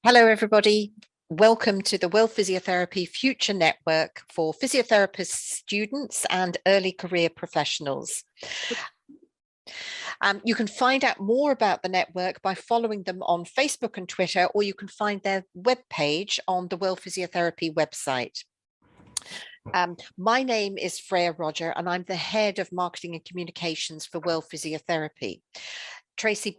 Hello, everybody. Welcome to the World Physiotherapy Future Network for physiotherapists, students and early career professionals. You can find out more about the network by following them on Facebook and Twitter, or you can find their webpage on the World Physiotherapy website. My name is Freya Rodger, and I'm the head of marketing and communications for World Physiotherapy. Tracy,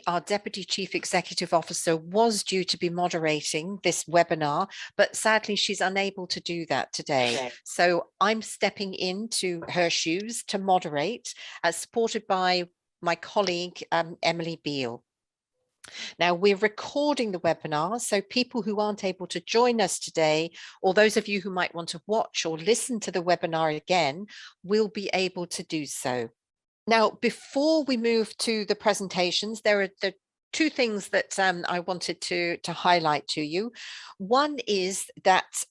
our Deputy Chief Executive Officer, was due to be moderating this webinar, but sadly she's unable to do that today. So I'm stepping into her shoes to moderate, supported by my colleague, Emily Beale. Now, we're recording the webinar, so people who aren't able to join us today, or those of you who might want to watch or listen to the webinar again, will be able to do so. Now, before we move to the presentations, there are two things that I wanted to highlight to you. One is that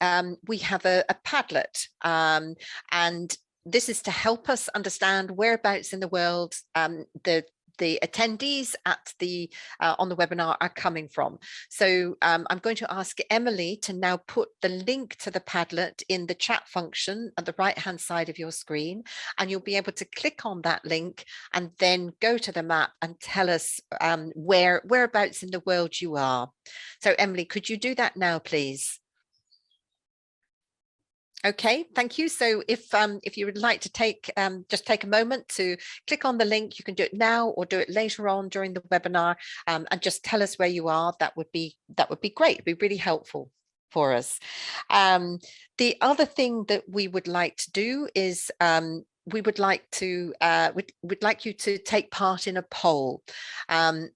we have a Padlet, and this is to help us understand whereabouts in the world the attendees at on the webinar are coming from. So I'm going to ask Emily to now put the link to the Padlet in the chat function at the right hand side of your screen, and you'll be able to click on that link and then go to the map and tell us whereabouts in the world you are. So Emily, could you do that now, please? Okay, thank you. So if you would like to just take a moment to click on the link, you can do it now or do it later on during the webinar, and just tell us where you are. That would be great. It'd be really helpful for us. The other thing that we would like to do is we'd like you to take part in a poll.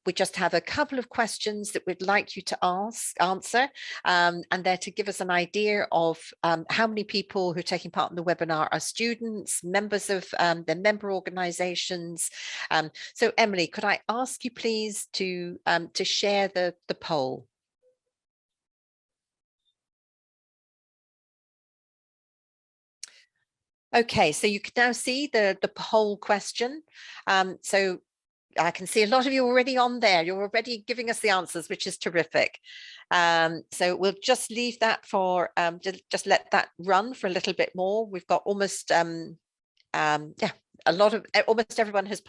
We just have a couple of questions that we'd like you to answer, and they're to give us an idea of how many people who are taking part in the webinar are students, members of their member organizations. So Emily, could I ask you please to share the poll? Okay, so you can now see the poll question. So I can see a lot of you already on there. You're already giving us the answers, which is terrific. So we'll just leave that for, just let that run for a little bit more. We've got almost, almost everyone has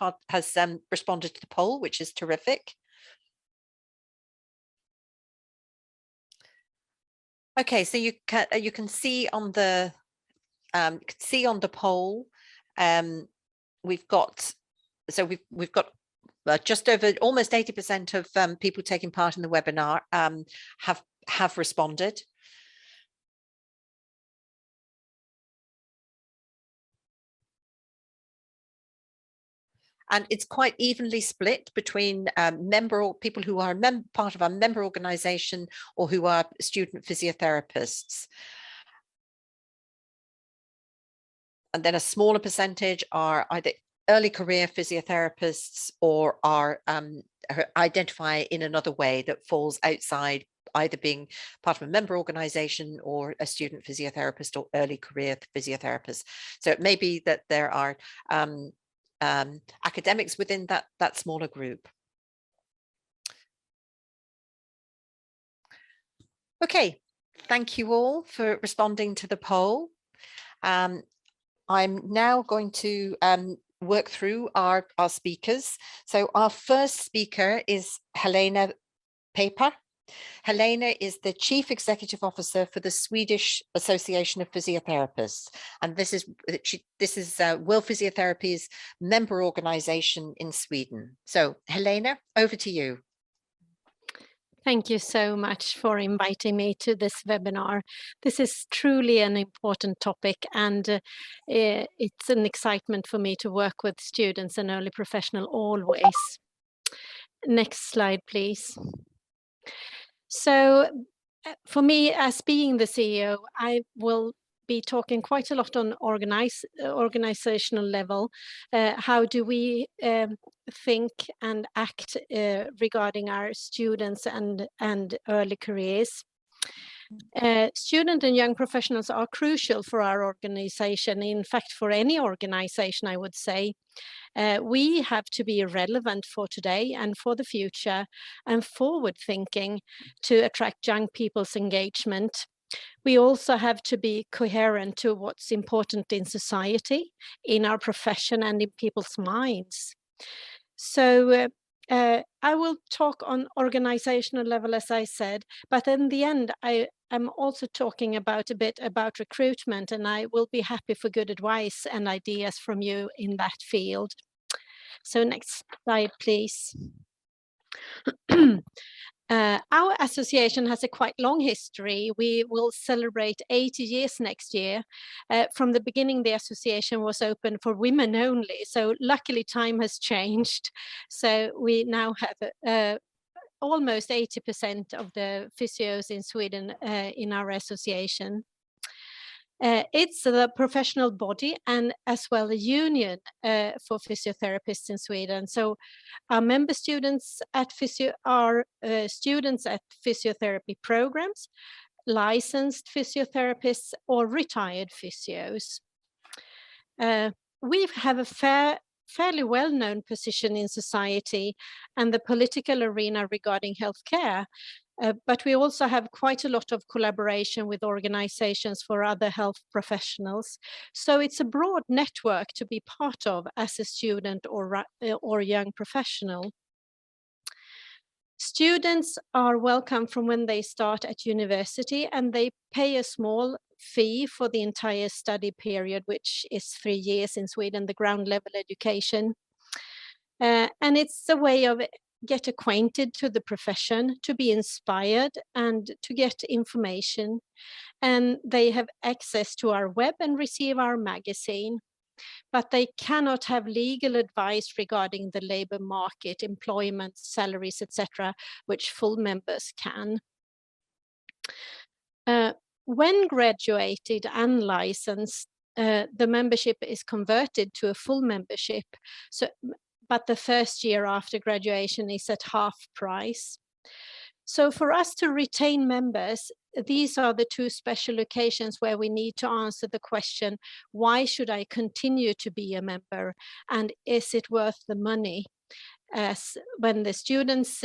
responded to the poll, which is terrific. Okay, so you can see on the poll, we've got just over almost 80% of people taking part in the webinar have responded. And it's quite evenly split between people who are part of our member organization or who are student physiotherapists. And then a smaller percentage are either early career physiotherapists or are identify in another way that falls outside either being part of a member organization or a student physiotherapist or early career physiotherapist. So it may be that there are academics within that smaller group. Okay, thank you all for responding to the poll. I'm now going to work through our speakers. So our first speaker is Helena Pepa. Helena is the Chief Executive Officer for the Swedish Association of Physiotherapists. And this is World Physiotherapy's member organization in Sweden. So Helena, over to you. Thank you so much for inviting me to this webinar. This is truly an important topic, and it's an excitement for me to work with students and early professional always. Next slide, please. So for me, as being the CEO, I will be talking quite a lot on organizational level. How do we think and act regarding our students and early careers? Student and young professionals are crucial for our organization, in fact for any organization I would say. We have to be relevant for today and for the future and forward thinking to attract young people's engagement. We also have to be coherent to what's important in society, in our profession and in people's minds. So I will talk on organizational level, as I said, but in the end, I'm also talking a bit about recruitment, and I will be happy for good advice and ideas from you in that field. So next slide, please. Our association has a quite long history. We will celebrate 80 years next year. From the beginning, the association was open for women only. So luckily time has changed. So we now have almost 80% of the physios in Sweden in our association. It's the professional body and as well a union for physiotherapists in Sweden. So our member students at Physio are students at physiotherapy programs, licensed physiotherapists or retired physios. We have a fairly well-known position in society and the political arena regarding healthcare. But we also have quite a lot of collaboration with organizations for other health professionals. So it's a broad network to be part of as a student or young professional. Students are welcome from when they start at university, and they pay a small fee for the entire study period, which is 3 years in Sweden, the ground level education. And it's a way of get acquainted to the profession, to be inspired and to get information. And they have access to our web and receive our magazine, but they cannot have legal advice regarding the labor market, employment, salaries, etc., which full members can. When graduated and licensed, the membership is converted to a full membership. But the first year after graduation is at half price. So for us to retain members, these are the two special occasions where we need to answer the question, why should I continue to be a member? And is it worth the money? As when the students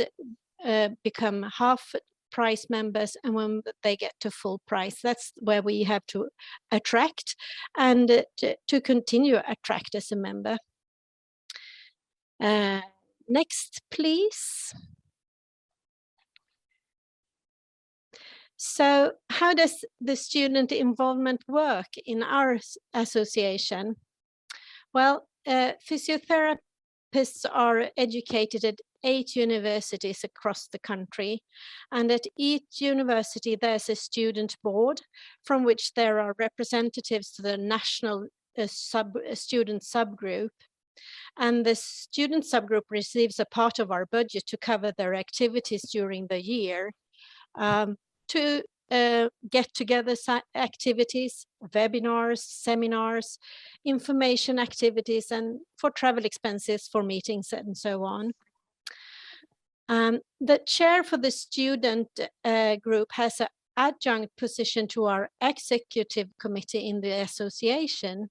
become half price members and when they get to full price, that's where we have to attract and to continue attract as a member. Next, please. So how does the student involvement work in our association? Well, physiotherapists are educated at 8 universities across the country. And at each university, there's a student board from which there are representatives to the national student subgroup. And the student subgroup receives a part of our budget to cover their activities during the year, to get together activities, webinars, seminars, information activities, and for travel expenses for meetings and so on. The chair for the student group has an adjunct position to our executive committee in the association.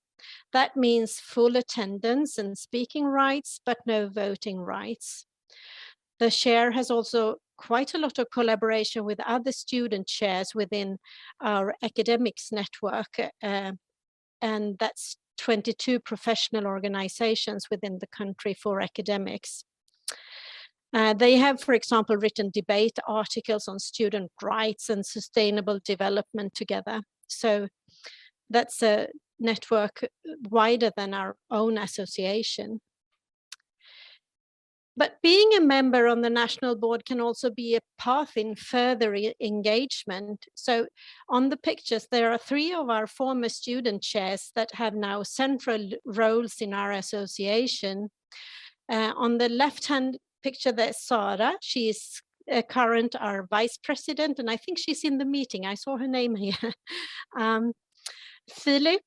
That means full attendance and speaking rights, but no voting rights. The chair has also quite a lot of collaboration with other student chairs within our academics network, and that's 22 professional organizations within the country for academics. They have, for example, written debate articles on student rights and sustainable development together. So that's a network wider than our own association. But being a member on the national board can also be a path in further engagement. So on the pictures, there are 3 of our former student chairs that have now central roles in our association. On the left-hand picture, there's Sara. She is current our vice president, and I think she's in the meeting. I saw her name here. Philip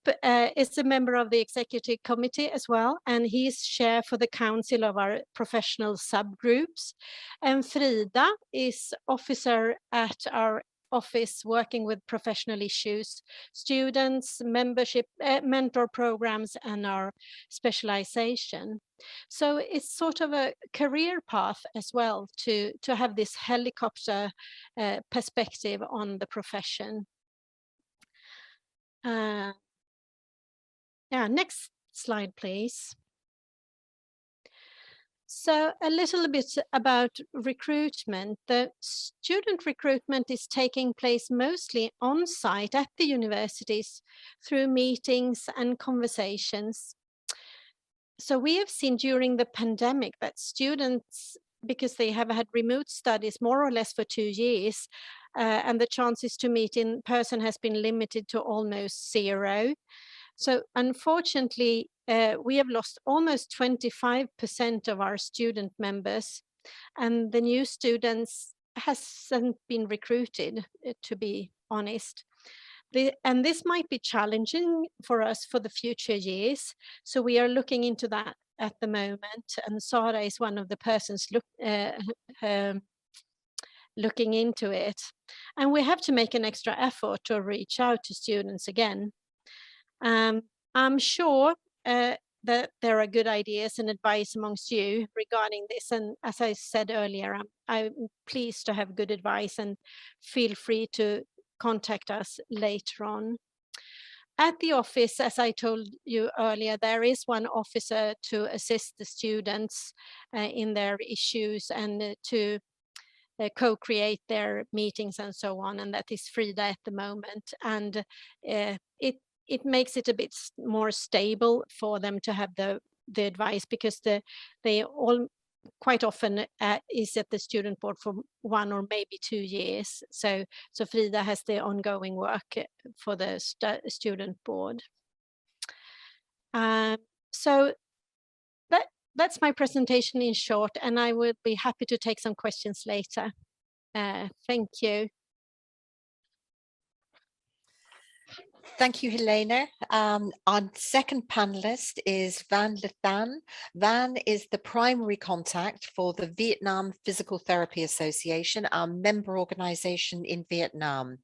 is a member of the executive committee as well, and he's chair for the council of our professional subgroups. And Frida is officer at our office working with professional issues, students, membership, mentor programs, and our specialization. So it's sort of a career path as well to have this helicopter perspective on the profession. Yeah, next slide, please. So a little bit about recruitment. The student recruitment is taking place mostly on site at the universities through meetings and conversations. So we have seen during the pandemic that students, because they have had remote studies more or less for 2 years, and the chances to meet in person has been limited to almost zero. So unfortunately, we have lost almost 25% of our student members, and the new students hasn't been recruited, to be honest. And this might be challenging for us for the future years. So we are looking into that at the moment, and Sara is one of the persons looking into it. And we have to make an extra effort to reach out to students again. I'm sure that there are good ideas and advice amongst you regarding this. And as I said earlier, I'm pleased to have good advice, and feel free to contact us later on. At the office, as I told you earlier, there is one officer to assist the students in their issues and to co-create their meetings and so on, and that is Freya at the moment. And it makes it a bit more stable for them to have the advice, because they all quite often is at the student board for 1 or maybe 2 years. So Freya has the ongoing work for the student board. So that's my presentation in short, and I would be happy to take some questions later. Thank you. Thank you, Helena. Our second panelist is Thanh. Thanh is the primary contact for the Vietnam Physical Therapy Association, our member organization in Vietnam.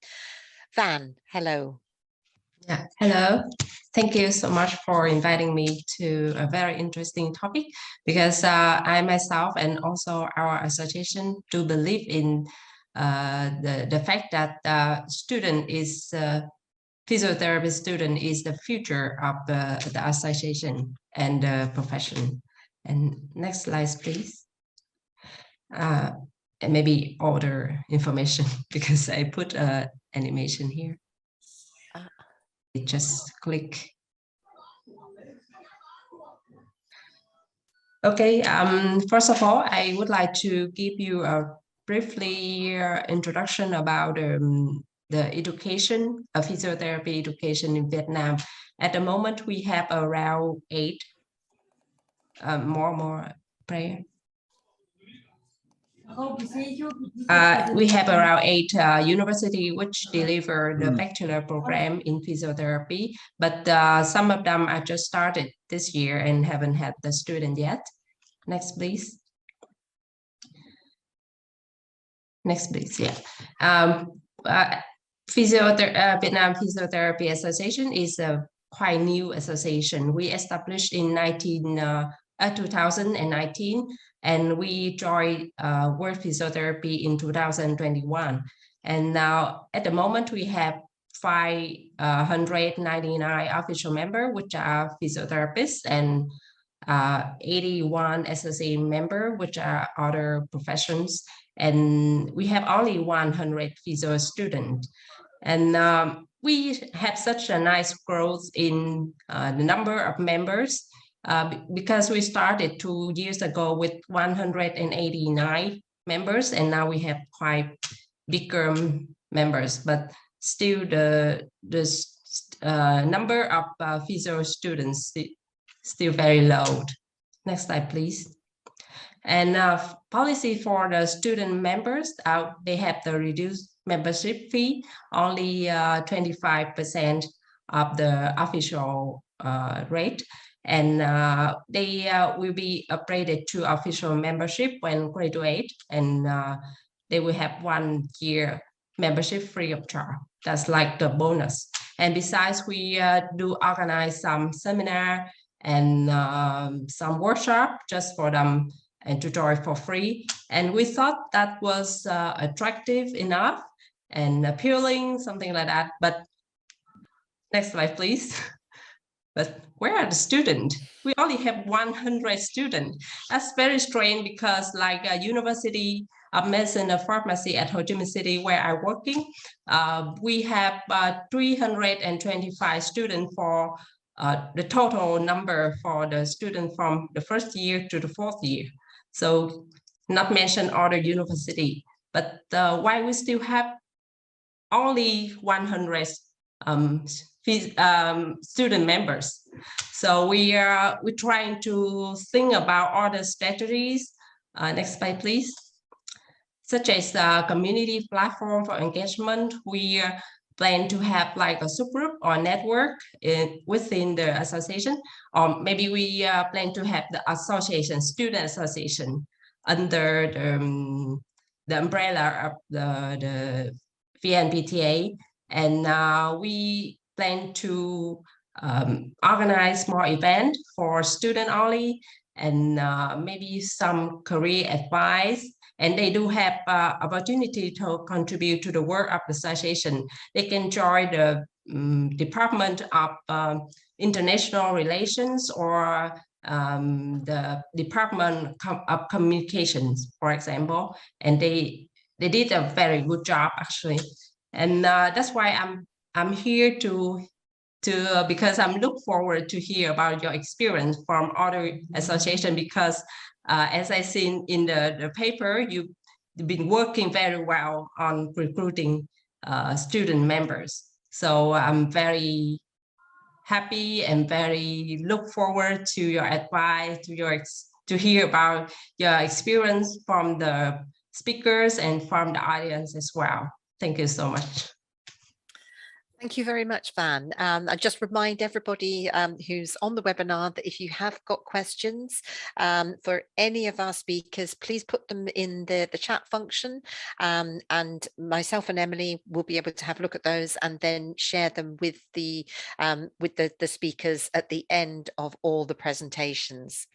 Thanh, hello. Yeah, hello. Thank you so much for inviting me to a very interesting topic, because I myself and also our association do believe in the fact that physiotherapy student is the future of the association and the profession. And next slide, please. And maybe order information, because I put animation here. Just click. Okay, first of all, I would like to give you a briefly introduction about the education of physiotherapy education in Vietnam. At the moment, we have around 8 more prayer. We have around 8 universities which deliver the bachelor program in physiotherapy, but some of them are just started this year and haven't had the student yet. Next, please. Next, please. Yeah. Vietnam Physiotherapy Association is a quite new association. We established in 2019, and we joined World Physiotherapy in 2021. And now at the moment we have 599 official members, which are physiotherapists, and 81 associate members, which are other professions. And we have only 100 physio students. And we have such a nice growth in the number of members, because we started 2 years ago with 189 members, and now we have quite bigger members, but still the number of physio students still very low. Next slide, please. And policy for the student members, they have the reduced membership fee, only 25% of the official rate. And they will be upgraded to official membership when graduate, and they will have 1 year membership free of charge. That's like the bonus. And besides, we do organize some seminar and some workshop just for them and tutorial for free. And we thought that was attractive enough and appealing, something like that. But next slide, please. But where are the students? We only have 100 students. That's very strange because like a university of medicine and pharmacy at Ho Chi Minh City where I'm working, we have 325 students for the total number for the students from the first year to the fourth year. So not mention other university, but why we still have only 100 student members. So we're trying to think about other strategies. Next slide, please. Such as a community platform for engagement. We plan to have like a subgroup or network within the association, or maybe we plan to have the association, student association, under the umbrella of the VNPTA. And we plan to organize more events for student only, and maybe some career advice. And they do have opportunity to contribute to the work of the association. They can join the Department of International Relations or the Department of Communications, for example. And they did a very good job actually. And that's why I'm here to because I'm look forward to hear about your experience from other association, because as I seen in the paper, you've been working very well on recruiting student members. So I'm very happy and very look forward to your advice, to hear about your experience from the speakers and from the audience as well. Thank you so much. Thank you very much, Van. I just remind everybody who's on the webinar that if you have got questions for any of our speakers, please put them in the chat function, and myself and Emily will be able to have a look at those and then share them with the speakers at the end of all the presentations.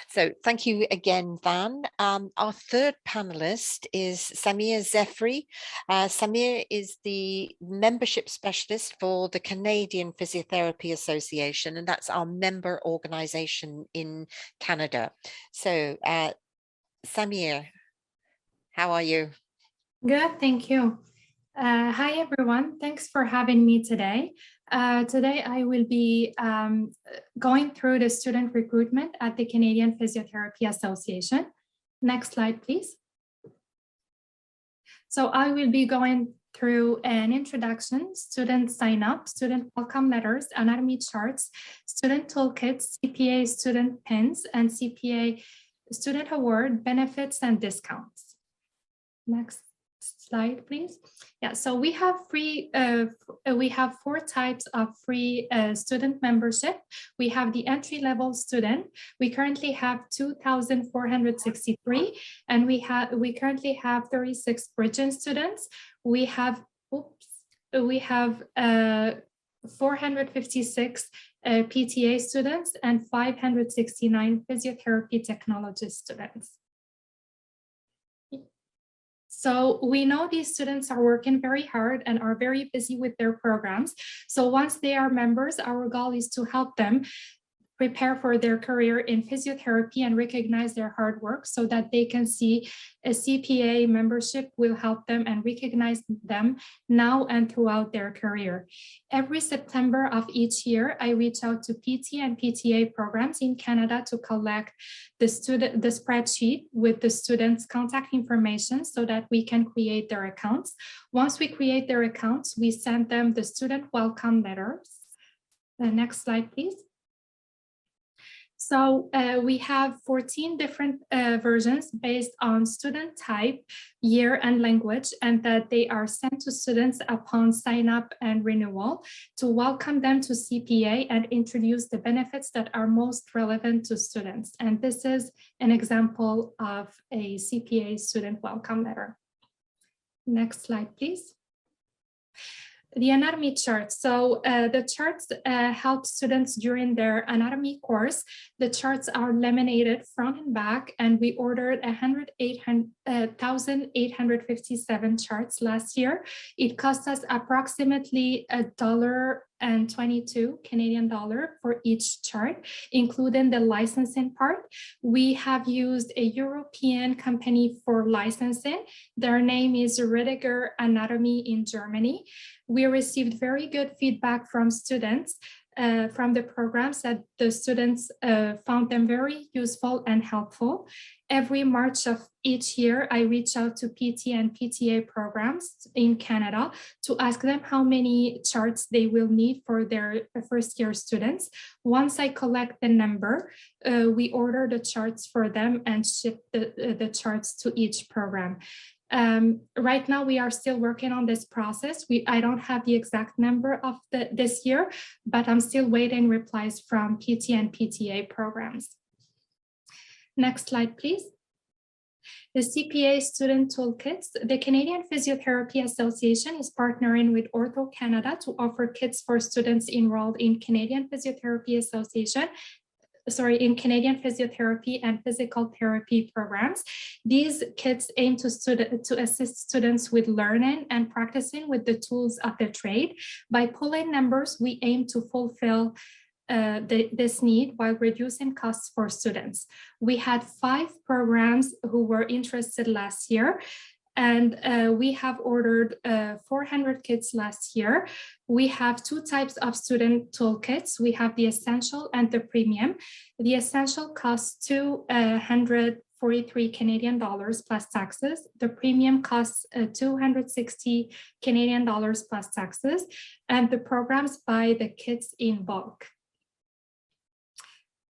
So thank you again, Van. Our third panelist is Samir Zefri. Samir is the membership specialist for the Canadian Physiotherapy Association, and that's our member organization in Canada. So Samir, how are you? Good, thank you. Hi, everyone. Thanks for having me today. Today, I will be going through the student recruitment at the Canadian Physiotherapy Association. Next slide, please. So I will be going through an introduction, student sign up, student welcome letters, anatomy charts, student toolkits, CPA student pins, and CPA student award benefits and discounts. Next slide, please. Yeah, so we have four types of free student membership. We have the entry-level student. We currently have 2,463, and we currently have 36 bridging students. We have 456 PTA students and 569 physiotherapy technology students. So we know these students are working very hard and are very busy with their programs. So once they are members, our goal is to help them prepare for their career in physiotherapy and recognize their hard work so that they can see a CPA membership will help them and recognize them now and throughout their career. Every September of each year, I reach out to PT and PTA programs in Canada to collect the spreadsheet with the students' contact information so that we can create their accounts. Once we create their accounts, we send them the student welcome letters. The next slide, please. So we have 14 different versions based on student type, year, and language, and that they are sent to students upon sign up and renewal to welcome them to CPA and introduce the benefits that are most relevant to students. And this is an example of a CPA student welcome letter. Next slide, please. The anatomy charts. So the charts help students during their anatomy course. The charts are laminated front and back, and we ordered 1,857 charts last year. It cost us approximately $1.22 Canadian for each chart, including the licensing part. We have used a European company for licensing. Their name is Rodger Anatomy in Germany. We received very good feedback from students from the programs, that the students found them very useful and helpful. Every March of each year, I reach out to PT and PTA programs in Canada to ask them how many charts they will need for their first year students. Once I collect the number, we order the charts for them and ship the charts to each program. Right now, we are still working on this process. I don't have the exact number of this year, but I'm still waiting replies from PT and PTA programs. Next slide, please. The CPA student toolkits. The Canadian Physiotherapy Association is partnering with Ortho Canada to offer kits for students enrolled in Canadian Physiotherapy Physiotherapy and Physical Therapy programs. These kits aim to assist students with learning and practicing with the tools of the trade. By pulling numbers, we aim to fulfill this need while reducing costs for students. We had 5 programs who were interested last year, and we have ordered 400 kits last year. We have 2 types of student toolkits. We have the essential and the premium. The essential costs 243 Canadian dollars plus taxes. The premium costs 260 Canadian dollars plus taxes, and the programs buy the kits in bulk.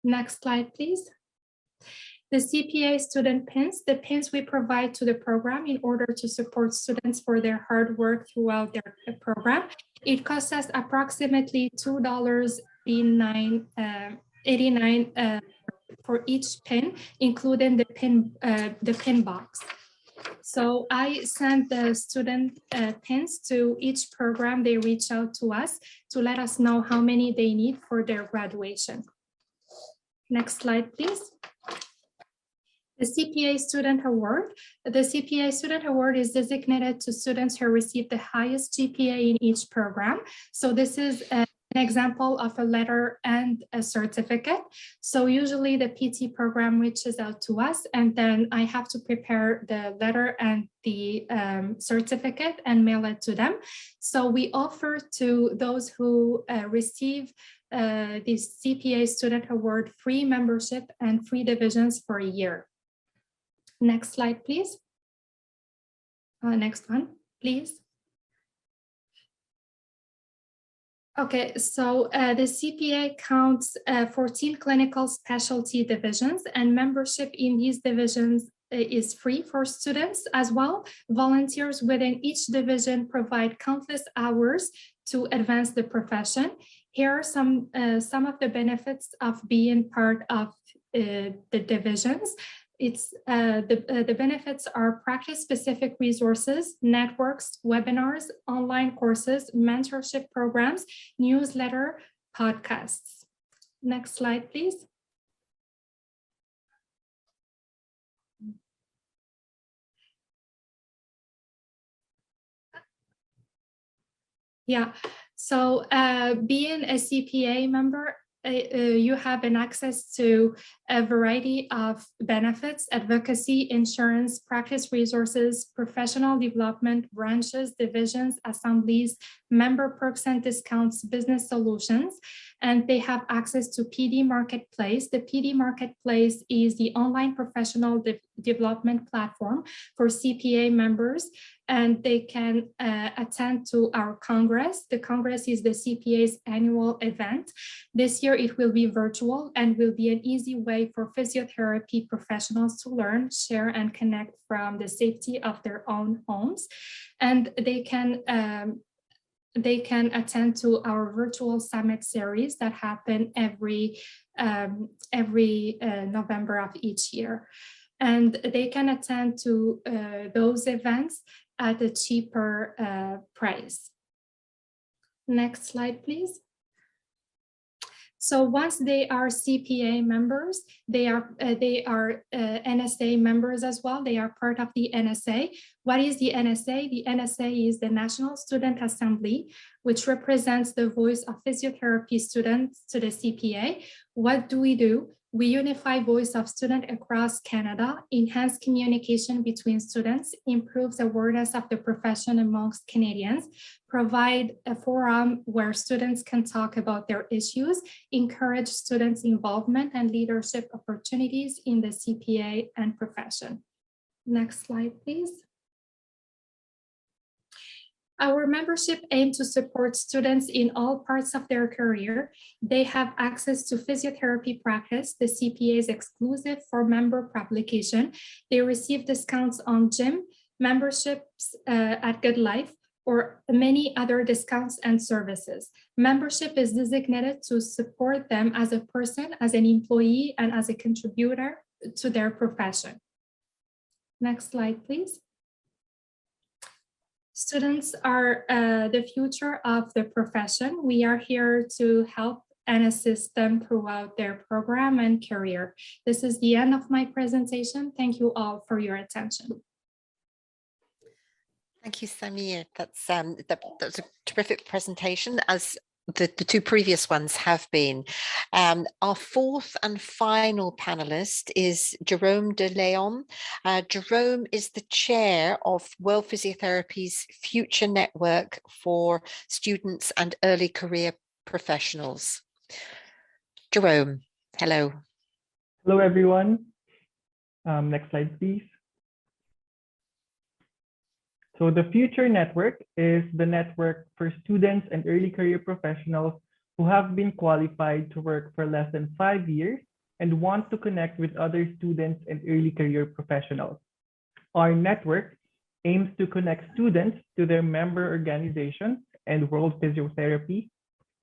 Next slide, please. The CPA student pins, the pins we provide to the program in order to support students for their hard work throughout their program. It costs us approximately $2.89 for each pin, including the pin box. So I send the student pins to each program. They reach out to us to let us know how many they need for their graduation. Next slide, please. The CPA Student Award. The CPA Student Award is designated to students who receive the highest GPA in each program. So this is an example of a letter and a certificate. So usually the PT program reaches out to us, and then I have to prepare the letter and the certificate and mail it to them. So we offer to those who receive the CPA Student Award free membership and free divisions for a year. Next slide, please. Next one, please. Okay, so the CPA counts 14 clinical specialty divisions, and membership in these divisions is free for students as well. Volunteers within each division provide countless hours to advance the profession. Here are some of the benefits of being part of the divisions. The benefits are practice-specific resources, networks, webinars, online courses, mentorship programs, newsletter, podcasts. Next slide, please. Yeah, so being a CPA member, you have an access to a variety of benefits: advocacy, insurance, practice resources, professional development, branches, divisions, assemblies, member perks and discounts, business solutions, and they have access to PD Marketplace. The PD Marketplace is the online professional development platform for CPA members, and they can attend to our Congress. The Congress is the CPA's annual event. This year it will be virtual and will be an easy way for physiotherapy professionals to learn, share, and connect from the safety of their own homes. And they can attend to our virtual summit series that happen every November of each year. and they can attend to those events at a cheaper price. Next slide, please. So once they are CPA members, they are NSA members as well. They are part of the NSA. What is the NSA? The NSA is the National Student Assembly, which represents the voice of physiotherapy students to the CPA. What do? We unify voice of students across Canada, enhance communication between students, improves awareness of the profession amongst Canadians, provide a forum where students can talk about their issues, encourage students' involvement and leadership opportunities in the CPA and profession. Next slide, please. Our membership aims to support students in all parts of their career. They have access to physiotherapy practice, the CPA is exclusive for member publication. They receive discounts on gym, memberships at Good Life, or many other discounts and services. Membership is designated to support them as a person, as an employee, and as a contributor to their profession. Next slide, please. Students are the future of the profession. We are here to help and assist them throughout their program and career. This is the end of my presentation. Thank you all for your attention. Thank you, Samir. That's a terrific presentation, as the two previous ones have been. Our fourth and final panelist is Jerome De Leon. Jerome is the chair of World Physiotherapy's Future Network for students and early career professionals. Jerome, hello. Hello, everyone. Next slide, please. So the Future Network is the network for students and early career professionals who have been qualified to work for less than 5 years and want to connect with other students and early career professionals. Our network aims to connect students to their member organizations and World Physiotherapy,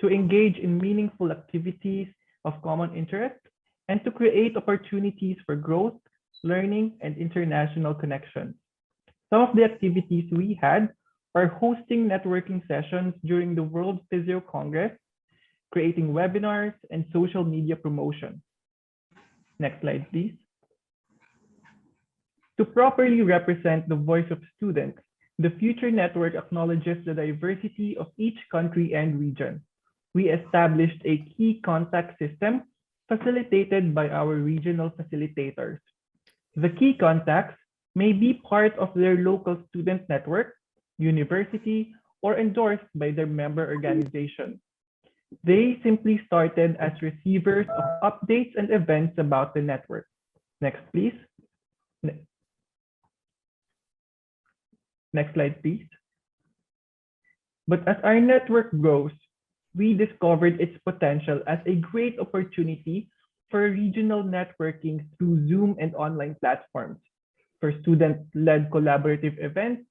to engage in meaningful activities of common interest, and to create opportunities for growth, learning, and international connections. Some of the activities we had are hosting networking sessions during the World Physio Congress, creating webinars, and social media promotion. Next slide, please. To properly represent the voice of students, the Future Network acknowledges the diversity of each country and region. We established a key contact system facilitated by our regional facilitators. The key contacts may be part of their local student network, university, or endorsed by their member organization. They simply started as receivers of updates and events about the network. Next, please. Next slide, please. But as our network grows, we discovered its potential as a great opportunity for regional networking through Zoom and online platforms, for student-led collaborative events,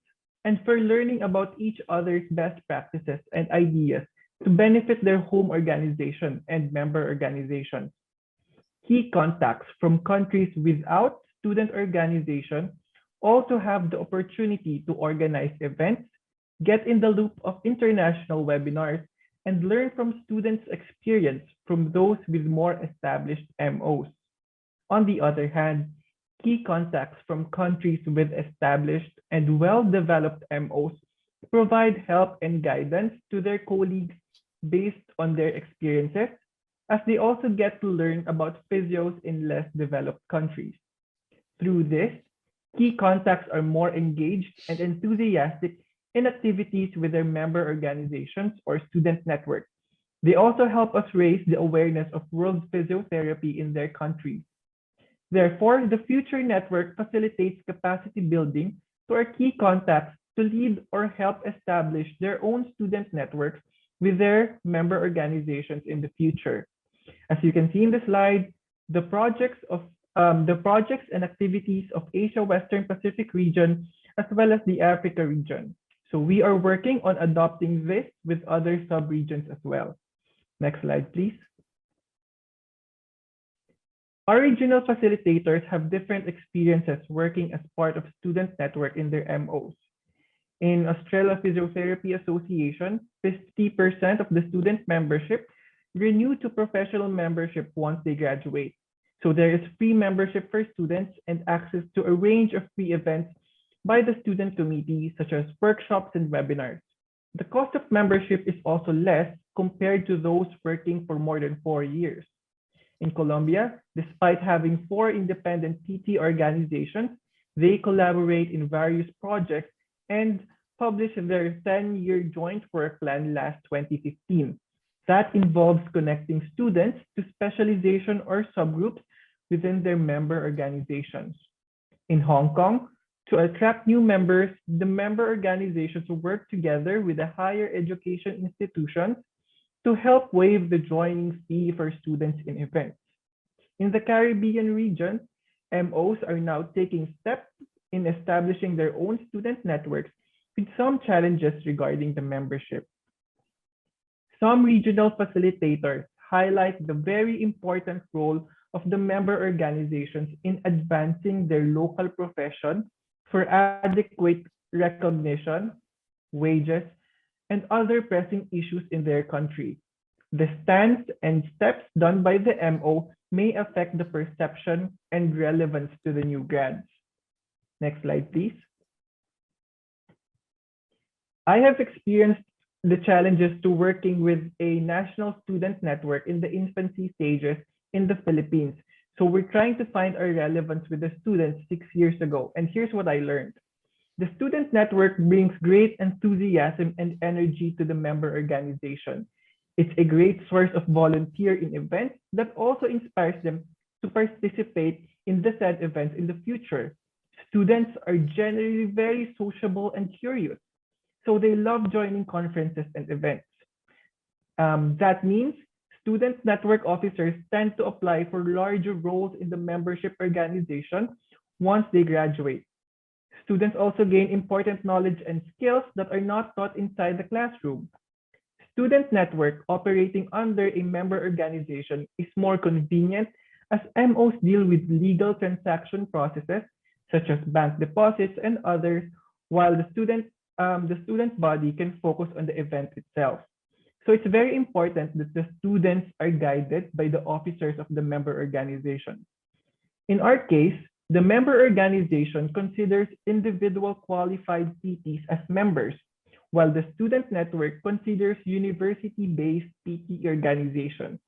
and for learning about each other's best practices and ideas to benefit their home organization and member organizations. Key contacts from countries without student organization also have the opportunity to organize events, get in the loop of international webinars, and learn from students' experience from those with more established MOs. On the other hand, key contacts from countries with established and well-developed MOs provide help and guidance to their colleagues based on their experiences, as they also get to learn about physios in less developed countries. Through this, key contacts are more engaged and enthusiastic in activities with their member organizations or student networks. They also help us raise the awareness of world physiotherapy in their countries. Therefore, the Future Network facilitates capacity building to our key contacts to lead or help establish their own student networks with their member organizations in the future. As you can see in the slide, the projects and activities of Asia Western Pacific region, as well as the Africa region. So we are working on adopting this with other sub-regions as well. Next slide, please. Our regional facilitators have different experiences working as part of student network in their MOs. In Australia Physiotherapy Association, 50% of the student membership renew to professional membership once they graduate. So there is free membership for students and access to a range of free events by the student committee, such as workshops and webinars. The cost of membership is also less compared to those working for more than 4 years. In Colombia, despite having 4 independent PT organizations, they collaborate in various projects and published their 10-year joint work plan last 2015. That involves connecting students to specialization or subgroups within their member organizations. In Hong Kong, to attract new members, the member organizations work together with the higher education institutions to help waive the joining fee for students in events. In the Caribbean region, MOs are now taking steps in establishing their own student networks with some challenges regarding the membership. Some regional facilitators highlight the very important role of the member organizations in advancing their local profession for adequate recognition, wages, and other pressing issues in their country. The stance and steps done by the MO may affect the perception and relevance to the new grads. Next slide, please. I have experienced the challenges to working with a national student network in the infancy stages in the Philippines. So we're trying to find our relevance with the students 6 years ago. And here's what I learned. The student network brings great enthusiasm and energy to the member organization. It's a great source of volunteer in events that also inspires them to participate in the said events in the future. Students are generally very sociable and curious, so they love joining conferences and events. That means student network officers tend to apply for larger roles in the membership organization once they graduate. Students also gain important knowledge and skills that are not taught inside the classroom. Student network operating under a member organization is more convenient as MOs deal with legal transaction processes such as bank deposits and others, while the student body can focus on the event itself. So it's very important that the students are guided by the officers of the member organization. In our case, the member organization considers individual qualified PTs as members, while the student network considers university-based PT organization.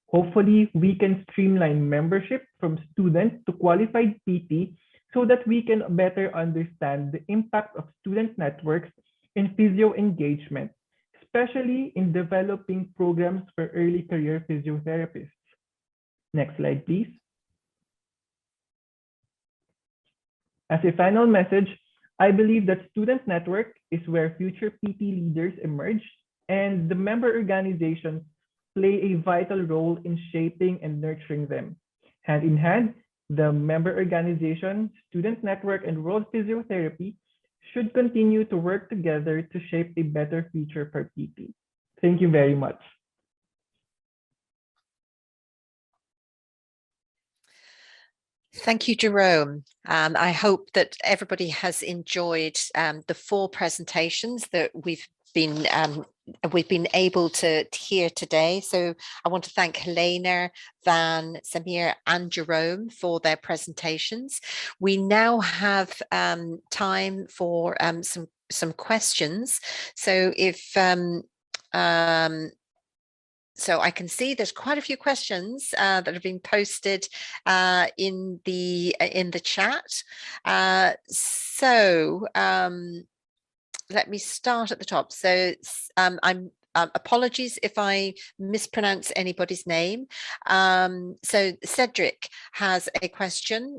Hopefully, we can streamline membership from students to qualified PT so that we can better understand the impact of student networks in physio engagement, especially in developing programs for early career physiotherapists. Next slide, please. As a final message, I believe that student network is where future PT leaders emerge, and the member organizations play a vital role in shaping and nurturing them. Hand in hand, the member organization, student network, and World Physiotherapy should continue to work together to shape a better future for PT. Thank you very much. Thank you, Jerome. I hope that everybody has enjoyed the 4 presentations that we've been able to hear today. So I want to thank Helena, Van, Samir, and Jerome for their presentations. We now have time for some questions. So if so I can see there's quite a few questions that have been posted in the chat. Let me start at the top. So I'm apologies if I mispronounce anybody's name. So Cedric has a question.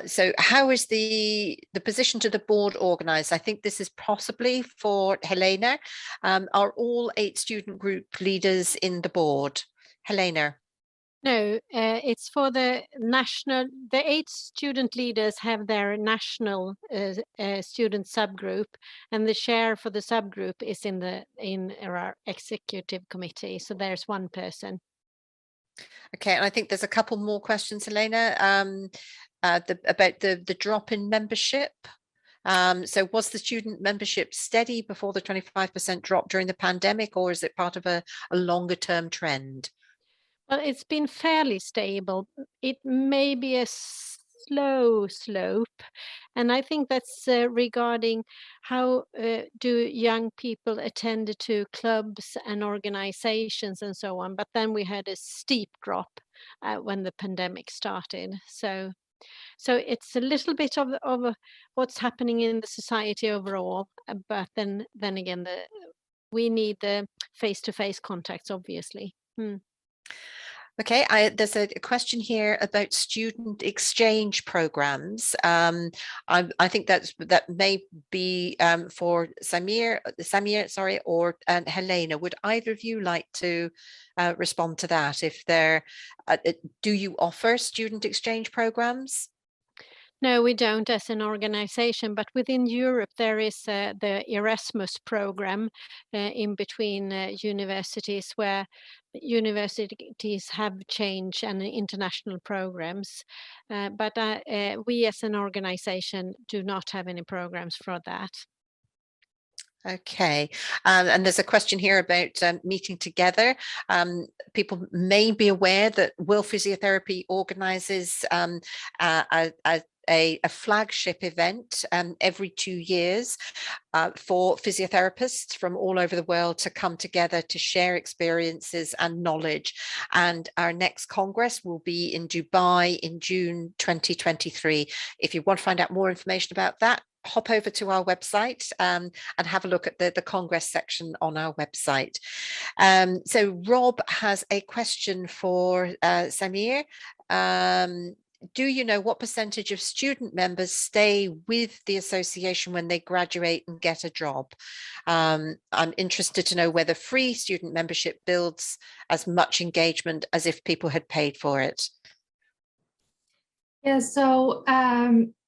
So how is the position to the board organized? I think this is possibly for Helena. Are all 8 student group leaders in the board? Helena. No, it's for the 8 student leaders have their national student subgroup, and the chair for the subgroup is in our executive committee. So there's one person. Okay, and I think there's a couple more questions, Helena, about the drop in membership. So was the student membership steady before the 25% drop during the pandemic, or is it part of a longer term trend? Well, it's been fairly stable. It may be a slow slope, and I think that's regarding how do young people attend to clubs and organizations and so on. But then we had a steep drop when the pandemic started. So it's a little bit of what's happening in the society overall. But then again, we need the face-to-face contacts, obviously. Okay, there's a question here about student exchange programs. I think that may be for Samir, sorry, or Helena. Would either of you like to respond to that? If do you offer student exchange programs? No, we don't as an organization, but within Europe there is the Erasmus program in between universities, where universities have change and international programs. But we as an organization do not have any programs for that. Okay, and there's a question here about meeting together. People may be aware that Will Physiotherapy organises a flagship event every 2 years for physiotherapists from all over the world to come together to share experiences and knowledge. And our next Congress will be in Dubai in June 2023. If you want to find out more information about that, hop over to our website and have a look at the Congress section on our website. So Rob has a question for Samir. Do you know what percentage of student members stay with the association when they graduate and get a job? I'm interested to know whether free student membership builds as much engagement as if people had paid for it. Yeah, so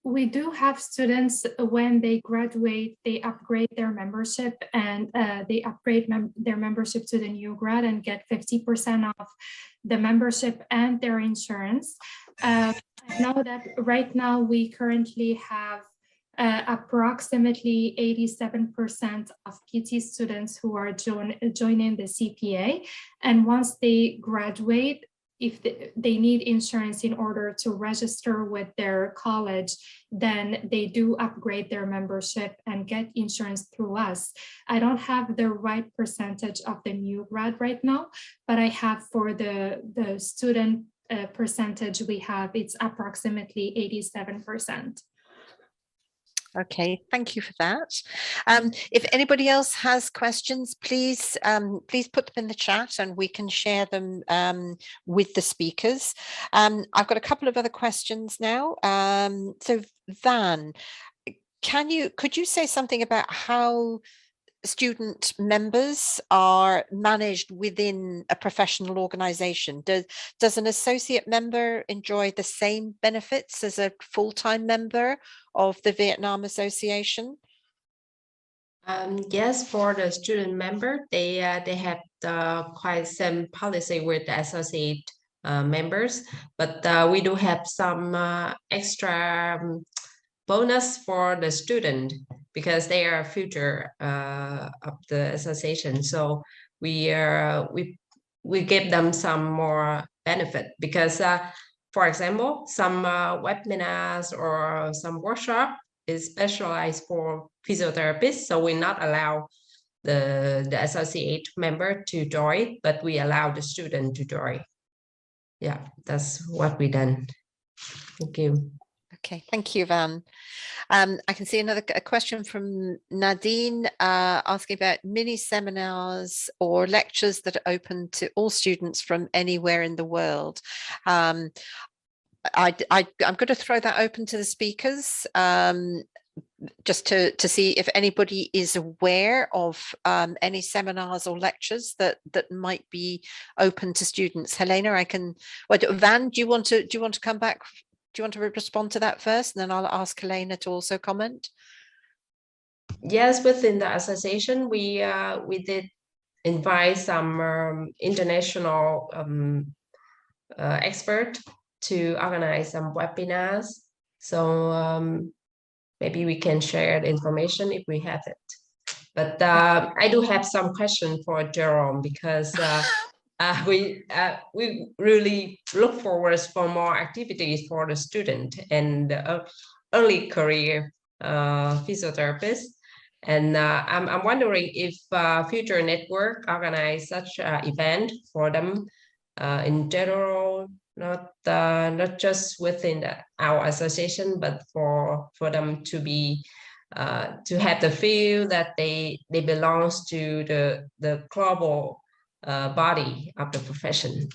we do have students when they graduate, they upgrade their membership, and they upgrade their membership to the new grad and get 50% off the membership and their insurance. I know that right now we currently have approximately 87% of PT students who are joining the CPA. And once they graduate, if they need insurance in order to register with their college, then they do upgrade their membership and get insurance through us. I don't have the right percentage of the new grad right now, but I have for the student percentage we have, it's approximately 87%. Okay, thank you for that. If anybody else has questions, please put them in the chat and we can share them with the speakers. I've got a couple of other questions now. So Van, could you say something about how student members are managed within a professional organization? Does an associate member enjoy the same benefits as a full-time member of the Vietnam Association? Yes, for the student member, they have quite some policy with the associate members, but we do have some extra bonus for the student because they are future of the association. So we give them some more benefit because, for example, some webinars or some workshop is specialized for physiotherapists. So we not allow the associate member to join, but we allow the student to join. Yeah, that's what we done. Thank you. Okay, thank you, Van. I can see a question from Nadine asking about mini seminars or lectures that are open to all students from anywhere in the world. I'm going to throw that open to the speakers just to see if anybody is aware of any seminars or lectures that might be open to students. Helena, Van, do you want to come back? Do you want to respond to that first, and then I'll ask Helena to also comment? Yes, within the association, we did invite some international expert to organize some webinars. So maybe we can share the information if we have it. But I do have some question for Jerome, because we really look forward for more activities for the student and early career physiotherapists. And I'm wondering if Future Network organize such event for them in general, not just within our association, but for them to be to have the feel that they belongs to the global body of the profession.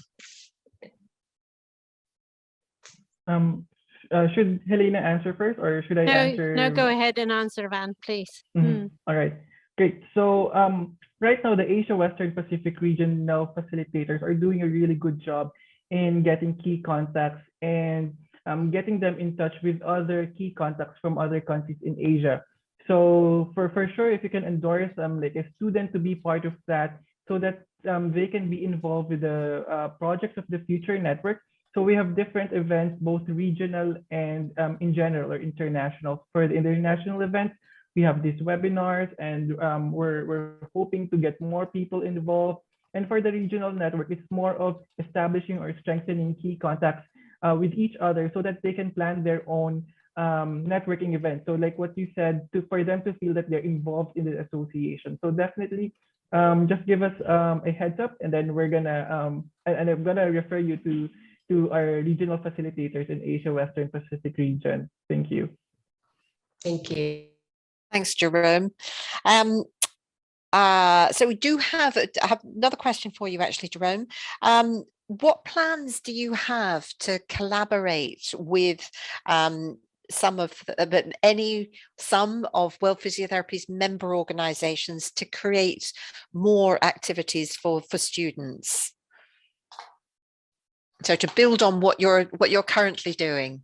Should Helena answer first, or should I answer? No, go ahead and answer, Van, please. All right, great. So right now, the Asia Western Pacific regional facilitators are doing a really good job in getting key contacts and getting them in touch with other key contacts from other countries in Asia. So for sure, if you can endorse like a student to be part of that, so that they can be involved with the projects of the Future Network. So we have different events, both regional and in general or international. For the international events, we have these webinars, and we're hoping to get more people involved. And for the regional network, it's more of establishing or strengthening key contacts with each other so that they can plan their own networking events. So like what you said, for them to feel that they're involved in the association. So definitely just give us a heads up, and then we're gonna, and I'm gonna refer you to our regional facilitators in Asia Western Pacific region. Thank you. Thank you. Thanks, Jerome. So we do have, I have another question for you, actually, Jerome. What plans do you have to collaborate with some of World Physiotherapy's member organizations to create more activities for students? So to build on what you're currently doing.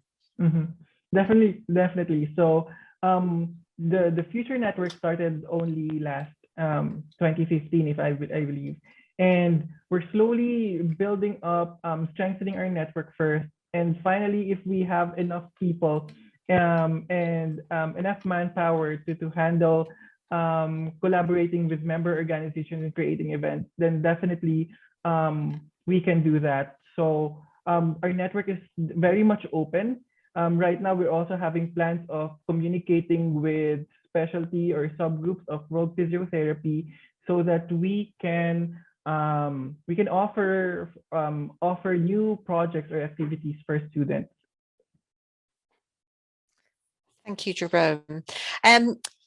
Definitely. So the Future Network started only last 2015, if I believe, and we're slowly building up, strengthening our network first, and finally, if we have enough people and enough manpower to handle collaborating with member organizations and creating events, then definitely we can do that. So our network is very much open. Right now, we're also having plans of communicating with specialty or subgroups of world physiotherapy so that we can offer new projects or activities for students. Thank you, Jerome.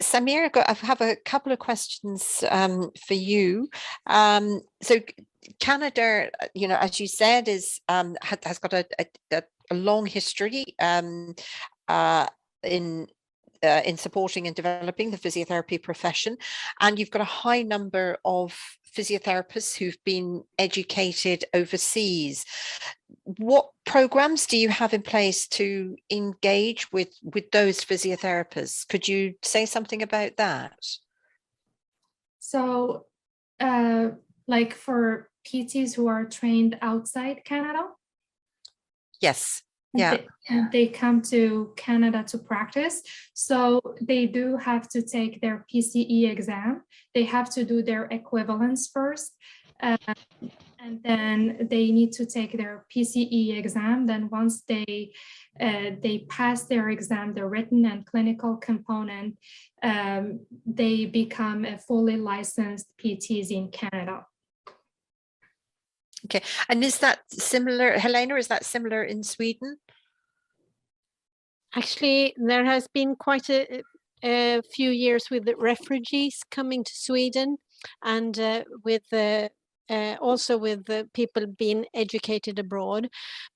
Samir, I have a couple of questions for you. So Canada, as you said, has got a long history in supporting and developing the physiotherapy profession, and you've got a high number of physiotherapists who've been educated overseas. What programs do you have in place to engage with those physiotherapists? Could you say something about that? So like for PTs who are trained outside Canada? Yes. Yeah. They come to Canada to practice. So they do have to take their PCE exam. They have to do their equivalence first. And then they need to take their PCE exam. Then once they pass their exam, the written and clinical component, they become a fully licensed PTs in Canada. Okay, and is that similar, Helena, is that similar in Sweden? Actually, there has been quite a few years with the refugees coming to Sweden, and also with the people being educated abroad.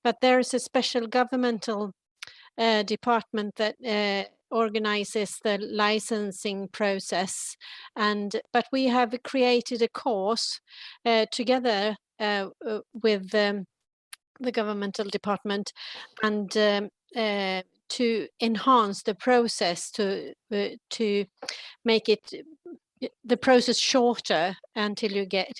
But there is a special governmental department that organizes the licensing process, but we have created a course together with the governmental department, and to enhance the process, to make the process shorter until you get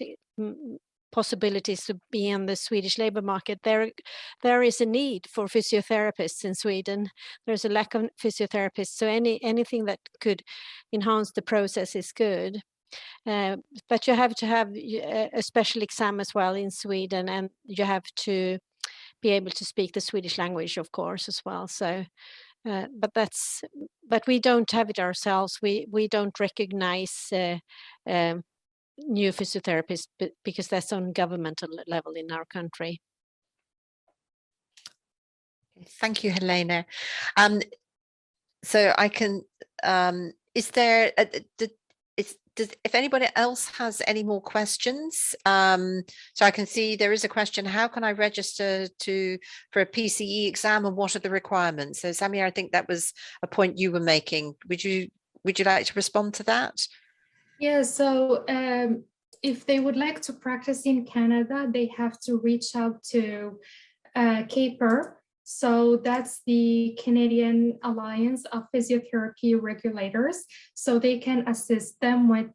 possibilities to be on the Swedish labor market, there is a need for physiotherapists in Sweden. There's a lack of physiotherapists, so anything that could enhance the process is good. But you have to have a special exam as well in Sweden, and you have to be able to speak the Swedish language, of course, as well. So, but we don't have it ourselves. We don't recognize new physiotherapists because that's on governmental level in our country. Thank you, Helena. So I can, is there, if anybody else has any more questions, so I can see there is a question, how can I register for a PCE exam and what are the requirements? So Samir, I think that was a point you were making. Would you like to respond to that? Yeah, so if they would like to practice in Canada, they have to reach out to CAPER. So that's the Canadian Alliance of Physiotherapy Regulators. So they can assist them with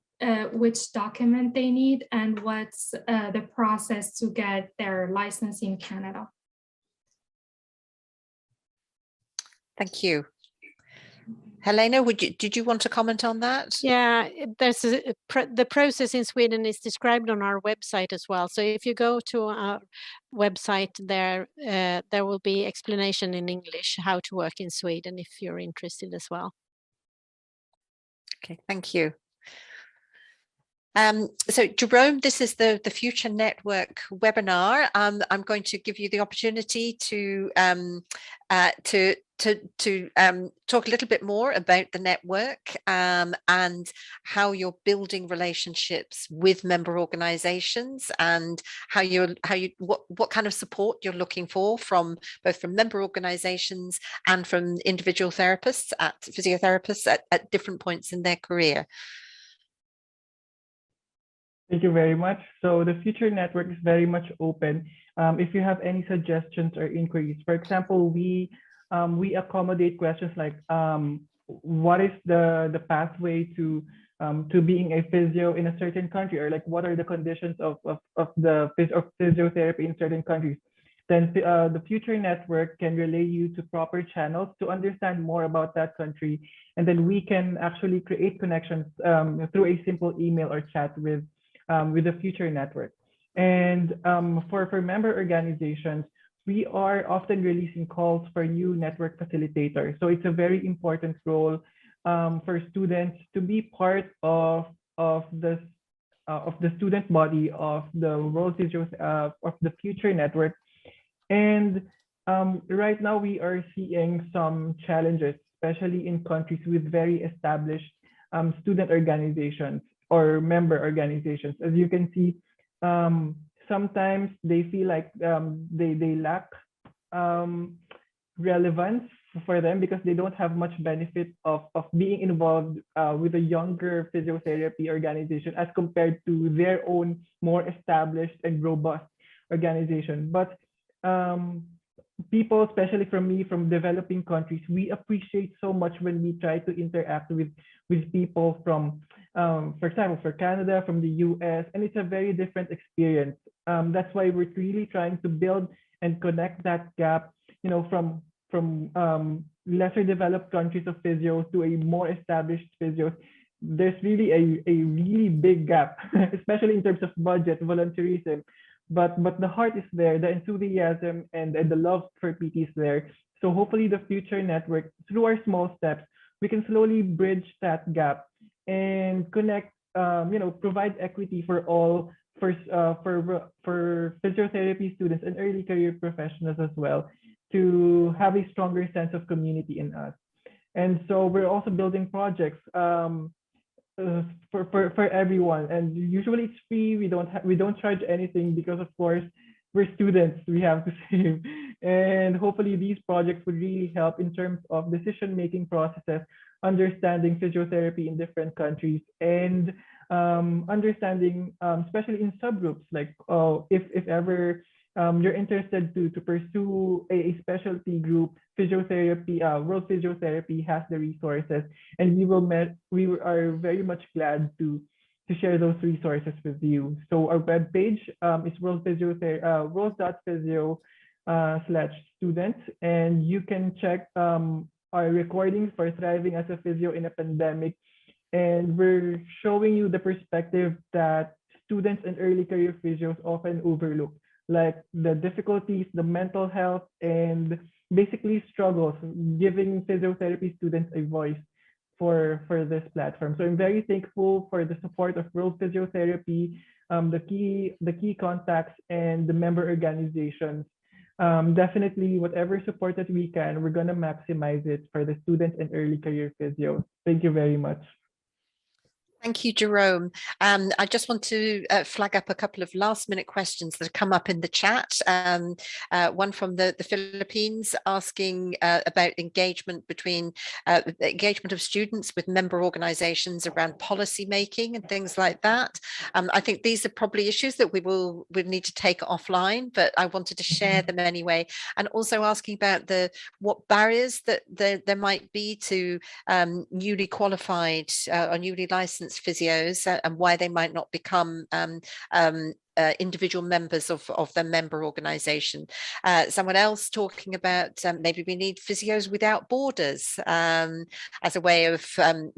which document they need and what's the process to get their license in Canada. Thank you. Helena, did you want to comment on that? Yeah, there's the process in Sweden is described on our website as well. So if you go to our website, there will be explanation in English how to work in Sweden if you're interested as well. Okay, thank you. So Jerome, this is the Future Network webinar. I'm going to give you the opportunity to talk a little bit more about the network and how you're building relationships with member organizations and what kind of support you're looking for both from member organizations and from individual therapists physiotherapists at different points in their career. Thank you very much. So the Future Network is very much open. If you have any suggestions or inquiries, for example, we accommodate questions like what is the pathway to being a physio in a certain country, or like what are the conditions of physiotherapy in certain countries. Then the Future Network can relay you to proper channels to understand more about that country, and then we can actually create connections through a simple email or chat with the Future Network. And for member organizations, we are often releasing calls for new network facilitators. So it's a very important role for students to be part of the student body of the World Physio of the Future Network. And right now we are seeing some challenges, especially in countries with very established student organizations or member organizations. As you can see, sometimes they feel like they lack relevance for them because they don't have much benefit of being involved with a younger physiotherapy organization as compared to their own more established and robust organization. But people, especially from developing countries, we appreciate so much when we try to interact with people from, for example, for Canada, from the US, and it's a very different experience. That's why we're really trying to build and connect that gap, you know, from lesser developed countries of physios to a more established physios. There's really a really big gap, especially in terms of budget, volunteerism. But the heart is there, the enthusiasm and the love for PT is there. So hopefully the Future Network, through our small steps, we can slowly bridge that gap and connect, provide equity for all, for physiotherapy students and early career professionals as well, to have a stronger sense of community in us. And so we're also building projects for everyone, and usually it's free. We don't charge anything because, of course, we're students, we have to save. And hopefully these projects would really help in terms of decision-making processes, understanding physiotherapy in different countries, and understanding, especially in subgroups, like if ever you're interested to pursue a specialty group, physiotherapy, World Physiotherapy has the resources, and we are very much glad to to share those resources with you. So our webpage is world.physio/students, and you can check our recordings for thriving as a physio in a pandemic. And we're showing you the perspective that students and early career physios often overlook, like the difficulties, the mental health, and basically struggles, giving physiotherapy students a voice for this platform. So I'm very thankful for the support of World Physiotherapy, the key contacts, and the member organizations. Definitely, whatever support that we can, we're gonna maximize it for the students and early career physios. Thank you very much. Thank you, Jerome. I just want to flag up a couple of last minute questions that have come up in the chat. One from the Philippines asking about engagement between engagement of students with member organizations around policy making and things like that. I think these are probably issues that we need to take offline, but I wanted to share them anyway. And also asking about what barriers that there might be to newly qualified or newly licensed physios and why they might not become individual members of their member organization. Someone else talking about maybe we need physios without borders as a way of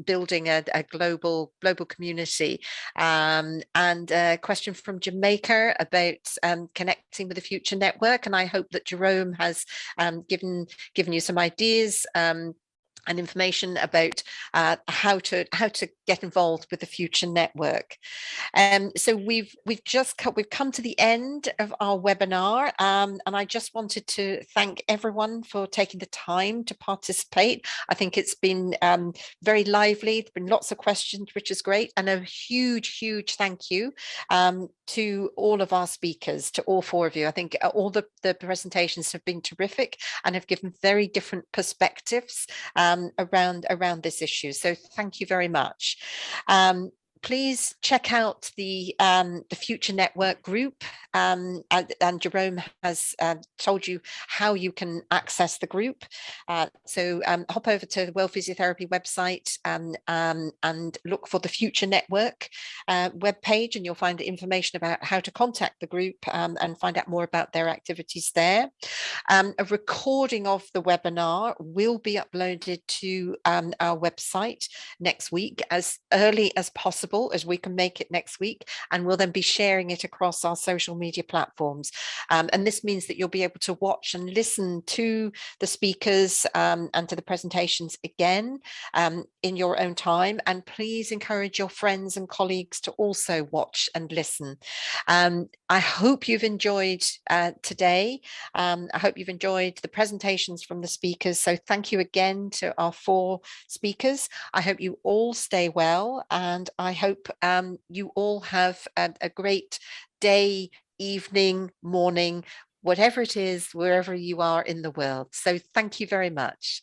building a global community. And a question from Jamaica about connecting with the Future Network. And I hope that Jerome has given you some ideas and information about how to get involved with the Future Network. So we've come to the end of our webinar, and I just wanted to thank everyone for taking the time to participate. I think it's been very lively. There've been lots of questions, which is great, and a huge thank you to all of our speakers, to all four of you. I think all the presentations have been terrific and have given very different perspectives around this issue. So thank you very much. Please check out the Future Network group, and Jerome has told you how you can access the group. So hop over to the World Physiotherapy website and look for the Future Network webpage, and you'll find information about how to contact the group and find out more about their activities there. A recording of the webinar will be uploaded to our website next week, as early as possible, as we can make it next week, and we'll then be sharing it across our social media platforms. And this means that you'll be able to watch and listen to the speakers and to the presentations again in your own time. And please encourage your friends and colleagues to also watch and listen. I hope you've enjoyed today. I hope you've enjoyed the presentations from the speakers. So thank you again to our four speakers. I hope you all stay well, and I hope you all have a great day, evening, morning, whatever it is, wherever you are in the world. So thank you very much.